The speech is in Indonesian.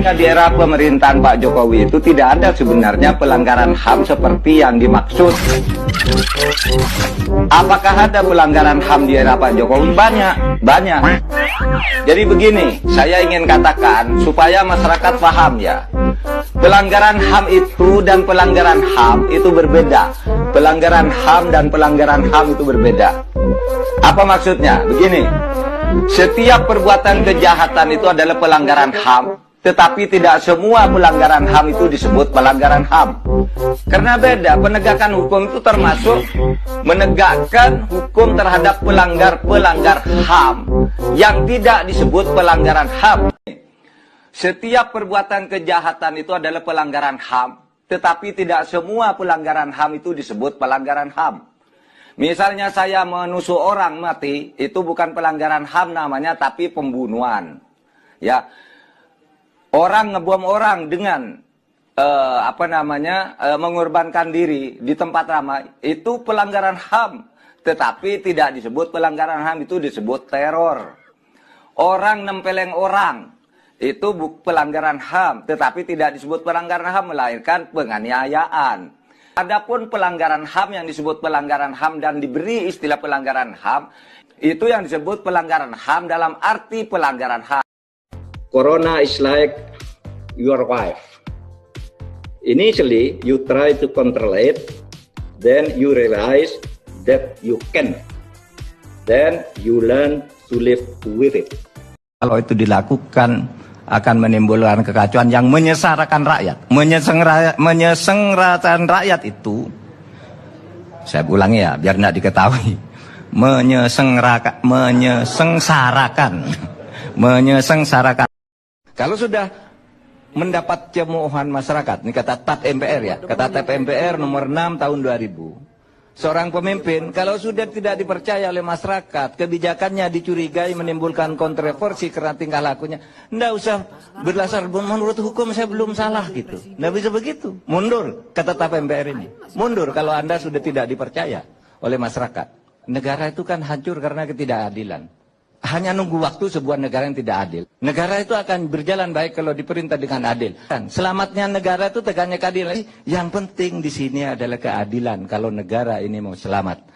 Sebenarnya di era pemerintahan Pak Jokowi itu tidak ada sebenarnya pelanggaran HAM seperti yang dimaksud. Apakah ada pelanggaran HAM di era Pak Jokowi? Banyak. Jadi begini, saya ingin katakan supaya masyarakat paham ya. Pelanggaran HAM itu dan pelanggaran HAM itu berbeda. Pelanggaran HAM dan pelanggaran HAM itu berbeda. Apa maksudnya? Begini, setiap perbuatan kejahatan itu adalah pelanggaran HAM, tetapi tidak semua pelanggaran HAM itu disebut pelanggaran HAM. Karena beda, penegakan hukum itu termasuk menegakkan hukum terhadap pelanggar HAM yang tidak disebut pelanggaran HAM. Setiap perbuatan kejahatan itu adalah pelanggaran HAM, tetapi tidak semua pelanggaran HAM itu disebut pelanggaran HAM. Misalnya saya menusuk orang mati, itu bukan pelanggaran HAM namanya, tapi pembunuhan. Ya, orang ngebom orang dengan mengorbankan diri di tempat ramai, itu pelanggaran HAM, tetapi tidak disebut pelanggaran HAM, itu disebut teror. Orang nempeleng orang, itu pelanggaran HAM, tetapi tidak disebut pelanggaran HAM, melahirkan penganiayaan. Adapun pelanggaran HAM yang disebut pelanggaran HAM dan diberi istilah pelanggaran HAM, itu yang disebut pelanggaran HAM dalam arti pelanggaran HAM. Corona is like your wife. Initially, you try to control it, then you realize that you can. Then you learn to live with it. Kalau itu dilakukan, akan menimbulkan kekacauan yang menyengsarakan rakyat. Menyengsarakan rakyat itu, saya ulangi ya, biar tidak diketahui. Menyengsarakan. Kalau sudah mendapat cemoohan masyarakat, ini kata TAP MPR ya, kata TAP MPR nomor 6 tahun 2000. Seorang pemimpin, kalau sudah tidak dipercaya oleh masyarakat, kebijakannya dicurigai menimbulkan kontroversi karena tingkah lakunya, nggak usah berdasar menurut hukum saya belum salah gitu. Nggak bisa begitu. Mundur, kata TAP MPR ini. Mundur kalau Anda sudah tidak dipercaya oleh masyarakat. Negara itu kan hancur karena ketidakadilan. Hanya nunggu waktu sebuah negara yang tidak adil. Negara itu akan berjalan baik kalau diperintah dengan adil. Selamatnya negara itu tegaknya keadilan. Yang penting di sini adalah keadilan kalau negara ini mau selamat.